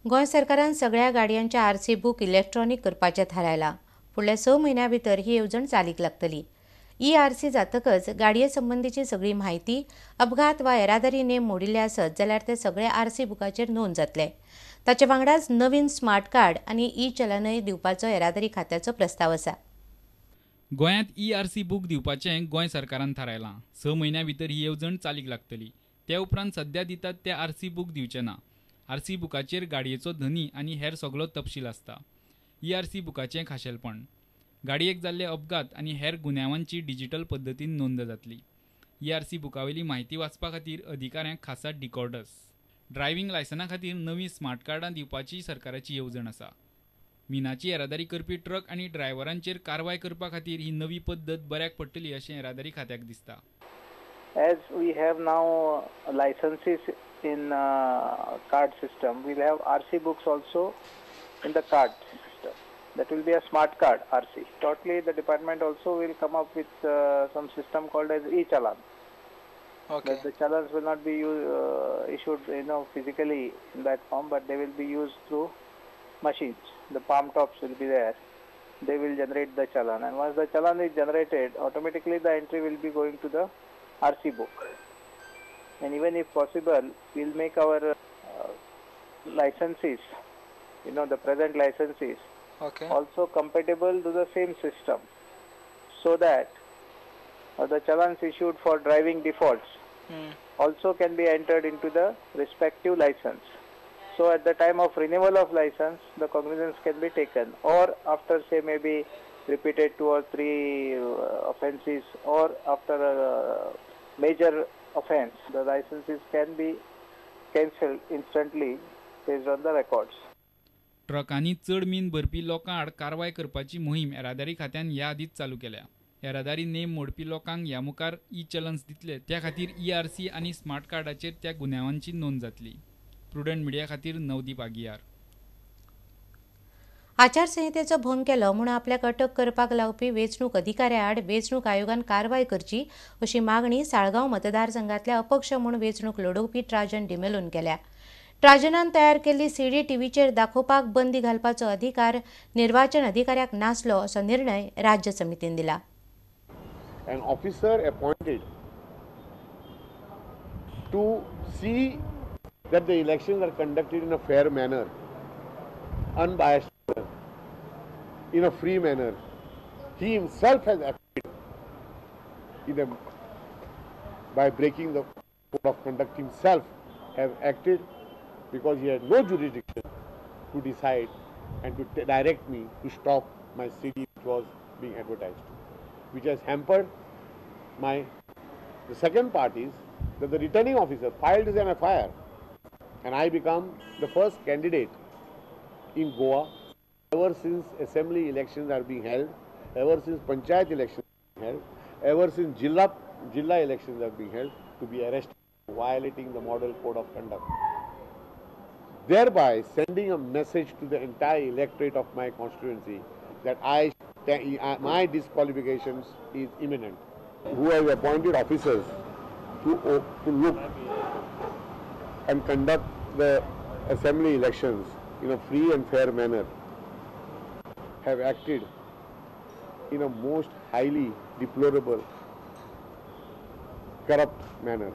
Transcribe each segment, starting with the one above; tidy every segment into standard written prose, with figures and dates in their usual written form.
गोंय सरकारान सगळ्या गाडयांच्या RC book electronic करपाचें थारायलां. फुडल्या 6 म्हयन्यां भितर ही येवजण चालीक लागतली. ई-आरसी जातकच गाडये संबंधीची सगळी म्हायती, अपघात वा येरादारी नेम मोडिल्ले आसत जाल्यार ते सगळे आरसी बुकाचेर नोंद जातले. ताचे वांगडाच नवीन स्मार्ट कार्ड आनी ई-चलनय दिवपाचो येरादारी खात्याचो प्रस्ताव आसा. गोंयांत ई-आरसी बूक दिवपाचें गोंय सरकारान थारायलां. 6 म्हयन्यां भितर ही येवजण चालीक लागतली. ते उपरांत सध्या दितात ते आरसी बूक दिवचे ना. आरसी बुकाचेर गाडयेचो धनी आनी हेर सगळो तपशील आसता. ई-आरसी बुकाचें खाशेलपण: गाडयेक जाल्ले अपघात आनी हेर गुन्यांवांची डिजिटल पद्दतीन नोंद जातली. ई-आरसी बुकावेली म्हायती वाचपा खातीर अधिकाऱ्यांक खासा डिकॉर्डर्स. ड्रायव्हिंग लायसना खातीर नवीं स्मार्ट कार्डां दिवपाची सरकाराची येवजण आसा. मिनाची येरादारी करपी ट्रक आनी ड्रायव्हरांचेर कारवाय करपा खातीर ही नवी पद्दत बऱ्याक पडटली अशें येरादारी खात्याक दिसता. As we have now licenses in card system, we'll have RC books also in the card system. That will be a smart card RC. Totally, the department also will come up with some system called as e-challan. Okay. But the challans will not be issued, physically in that form, but they will be used through machines. The palm tops will be there. They will generate the challan, and once the challan is generated, automatically the entry will be going to the RC book. And even if possible, we'll make our licenses, the present licenses, Okay. also compatible to the same system, so that the challans issued for driving defaults also can be entered into the respective license. So at the time of renewal of license, the cognizance can be taken, or after say maybe repeated 2 or 3 offences, or after a major offence, the licenses can be cancelled instantly based on the records. ट्रकांनी चड मीन भरपी लोकां आड कारवाय करपाची मोहीम येरादारी खात्यान ह्या आदींच चालू केल्या. येरादारी नेम मोडपी लोकांक ह्या मुखार ई-चलन्स दितले, त्या खातीर ई-आरसी आनी स्मार्ट कार्डाचेर त्या गुन्यांवांची नोंद जातली. प्रुडंट मिडिया खातीर नवदीप आगियार. आचारसंहितेचो भंग केलो म्हूण आपल्याक अटक करपाक लावपी वेंचणूक अधिकाऱ्या आड वेंचणूक आयोगान कारवाय करची अशी मागणी साळगांव मतदारसंघातल्या अपक्ष म्हूण वेंचणूक लडोवपी ट्राजन डिमेलोन केल्या. ट्राजनान तयार केल्ली सीडी टीव्हीचेर दाखोवपाक बंदी घालपाचो अधिकार निर्वाचन अधिकाऱ्याक नासलो असो निर्णय राज्य समितीन दिला. An officer appointed to see that the elections are conducted in a fair manner, unbiased manner, in a free manner. He himself has acted by breaking the code of conduct himself, have acted because he had no jurisdiction to decide and to direct me to stop my CD which was being advertised, which has hampered my. The second part is that the returning officer filed an FIR, and I become the first candidate in Goa ever since assembly elections are being held, ever since panchayat elections are being held, ever since Jilla elections are being held, to be arrested for violating the model code of conduct, thereby sending a message to the entire electorate of my constituency that my disqualifications is imminent. Who have appointed officers to look and conduct the assembly elections in a free and fair manner have acted in a most highly deplorable, corrupt manner.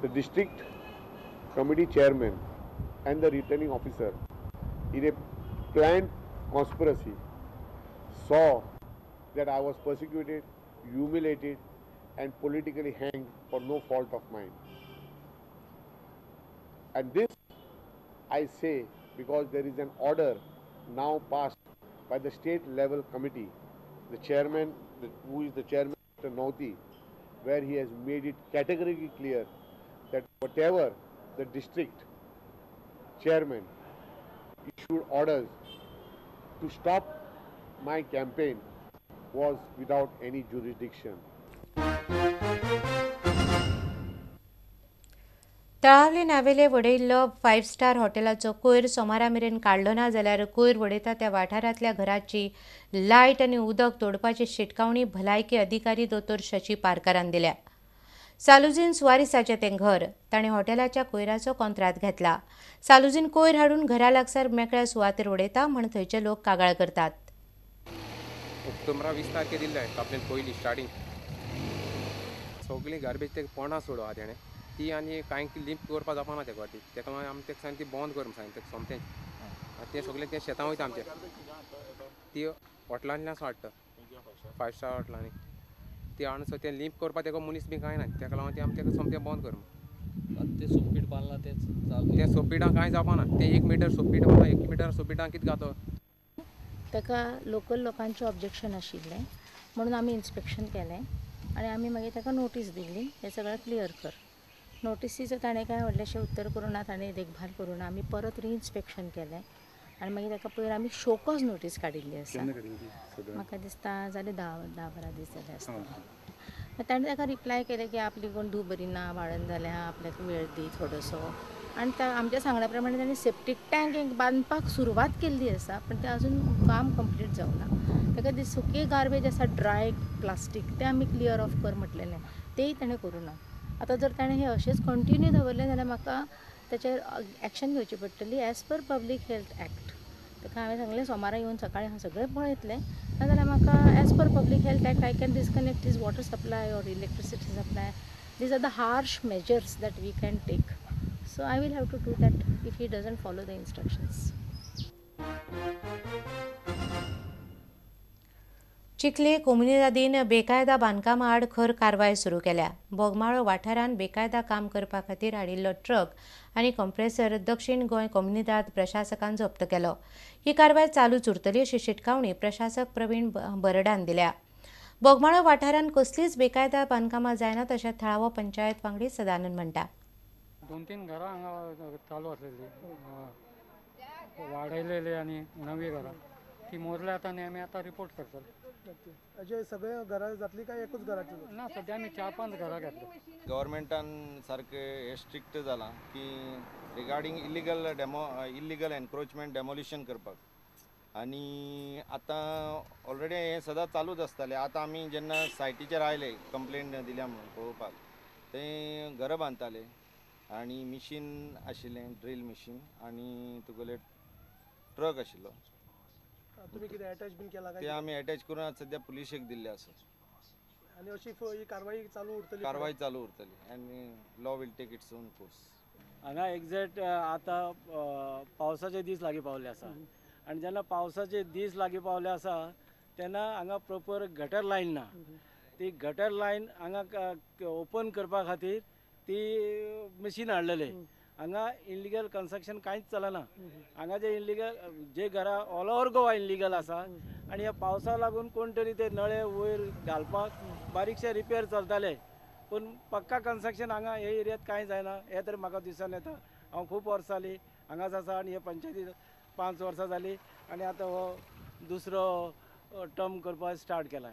The district committee chairman and the returning officer, in a planned conspiracy, saw that I was persecuted, humiliated and politically hanged for no fault of mine. And this I say because there is an order now passed by the state level committee, the chairman, who is the chairman, Mr. Nauti, where he has made it categorically clear that whatever the district chairman issued orders to stop my campaign was without any jurisdiction. तळावले नावेले वडयल्लो 5 star हॉटेलाचो कोयर सोमारा मेरेन काडलो ना जाल्यार कोयर वडयता त्या वाठारांतल्या घराची लायट आनी उदक तोडपाची शिटकावणी भलायकी अधिकारी दोतोर शशी पारकारान दिल्या. सालुजीन सुवारिसाचें तें घर ताणें हॉटेलाच्या कोयराचो कोंत्रात घेतला. सालुजीन कोयर हाडून घरा लागसार मेकळ्या सुवातेर उडयता म्हण थंयचे लोक कागाळ करतात. ऑक्टोबरा 20 तारखेर दिल्ले आपल्यान पयलीं स्टार्टींग सगळी गार्बेज ते पोंडा सोडवा तेणें ती आनी कांय लिंप करपा जावपाना त्या फाटी तेका मागीर आमी तेका सांगलें ती बंद कर सांगलें तेका सोमतें तें सगळें तें शेतां वयता आमच्या ती हॉटलांतल्यान हाडटा 5 स्टार हॉटलांनी ती हाडून सो तें लिंप करपा तेका मनीस बी कांय ना तेका लागून ती आमी तेका सोमतें बंद कर ते सोपीट बांदला तें सोपीटां कांय जावपाना तें 1 मिटर सोपीट बांदला 1 मिटर सोपीटां कितें घातो ताका लोकल लोकांचें ऑब्जेक्शन आशिल्लें म्हणून आमी इन्स्पेक्शन केलें आनी आमी मागीर ताका नोटीस दिल्ली हें सगळें क्लियर कर. नोटिसीचो ताणें कांय व्हडलेशें उत्तर करूं ना ताणें देखभाल करूं ना आमी परत रिइन्स्पेक्शन केलें आनी मागीर ताका पयर आमी शोकॉज नोटीस काडिल्ली आसा. म्हाका दिसता जाले 10-12 दीस जाले आसता. ताणें ताका रिप्लाय केलें की आपली कोण धूव बरी ना वाळन जाल्या आपल्याक वेळ दी थोडोसो आनी आमच्या सांगण्या प्रमाणे ताणें सेप्टीक टँक एक बांदपाक सुरवात केल्ली आसा पण तें अजून काम कंप्लीट जावना. ताका ती सुकी गार्बेज आसा ड्राय प्लास्टीक तें आमी क्लियर ऑफ कर म्हटलेलें तेंय ताणें करूं ना. आतां जर ताणें हें अशेंच कंटिन्यू दवरलें जाल्यार म्हाका ताचेर एक्शन घेवची पडटली age per public health act. ताका हांवें सांगलें सोमारा येवन सकाळीं हांव सगळें पळयतलें नाजाल्यार म्हाका as per public health act I can disconnect his water supply or electricity supply. These are the harsh measures that we can take. So I will have to do that if he doesn't follow the instructions. चिखले कोमुनिदादीन बेकायदा बांदकामा आड खर कारवाय सुरू केल्या. बोगमाळो वाठारांत बेकायदा काम करपा खातीर हाडिल्लो ट्रक आनी कंप्रेसर दक्षिण गोंय कोमुनिदाद प्रशासकान जप्त केलो. ही कारवाय चालूच उरतली अशी शिटकावणी प्रशासक प्रवीण बरडान दिल्या. बोगमाळो वाठारांत कसलीच बेकायदा बांदकामां जायनात अशें थळावो पंचायत वांगडी सदानंद म्हणटा. 2-3 घरां हांगा चालू आसलेली वाडयलेली आनी नवी घरां ती मोरल्यात आनी आमी आतां रिपोर्ट करतले. अशें सगळे घरां जातली काय एकूच घराची ना सद्या आमी 4-5 घरां घेतली. गव्हर्मेंटान सारकें हे स्ट्रिक्ट जालां की रिगार्डींग इल्लिगल एनक्रोचमेंट डेमोलिशन करपाक आनी आतां ऑलरेडी हें सदां चालूच आसतालें. आतां आमी जेन्ना सायटीचेर आयले कंप्लेंट दिल्या म्हणून पळोवपाक थंय घरां बांदताले आनी मिशीन आशिल्लें ड्रील मिशीन आनी तुगेले ट्रक आशिल्लो तुमी कितें अटॅच बीन केला काय ते आमी अटॅच करून आतां सद्या पुलिशेक दिल्ले आसा आनी अशी ही कारवाई चालू उरतली आनी law will take its own course. हांगा एक्झॅक्ट आतां पावसाचे दीस लागीं पावले आसा आनी जेन्ना पावसाचे दीस लागीं पावले आसा तेन्ना हांगा प्रोपर गटर लायन ना. ती गटर लायन हांगा ओपन करपा खातीर ती मशीन हाडलेले. हांगा इल्लिगल कन्स्ट्रक्शन कांयच चलना. हांगा जे घरां ऑल ओव्हर गोवा इल्लिगल आसा आनी ह्या पावसा लागून कोण तरी ते नळे वयर घालपाक बारीकशे रिपेर चलताले पूण पक्का कन्स्ट्रक्शन हांगा हे एरियांत कांय जायना हें तर म्हाका दिसून येता. हांव खूब वर्सां जालीं हांगाच आसा आनी हे पंचायतीन 5 वर्सां जालीं आनी आतां हो दुसरो टर्म करपाक स्टार्ट केला.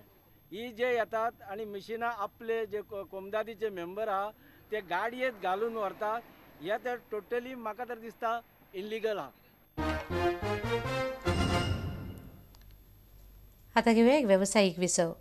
ही जे येतात आनी मिशिनां आपले जे कोमदादीचे मेंबर आहा ते गाडयेत घालून व्हरतात हे तर टोटली म्हाका तर दिसता इल्लिगल आहा. आतां घेवया एक वेवसायीक विसव.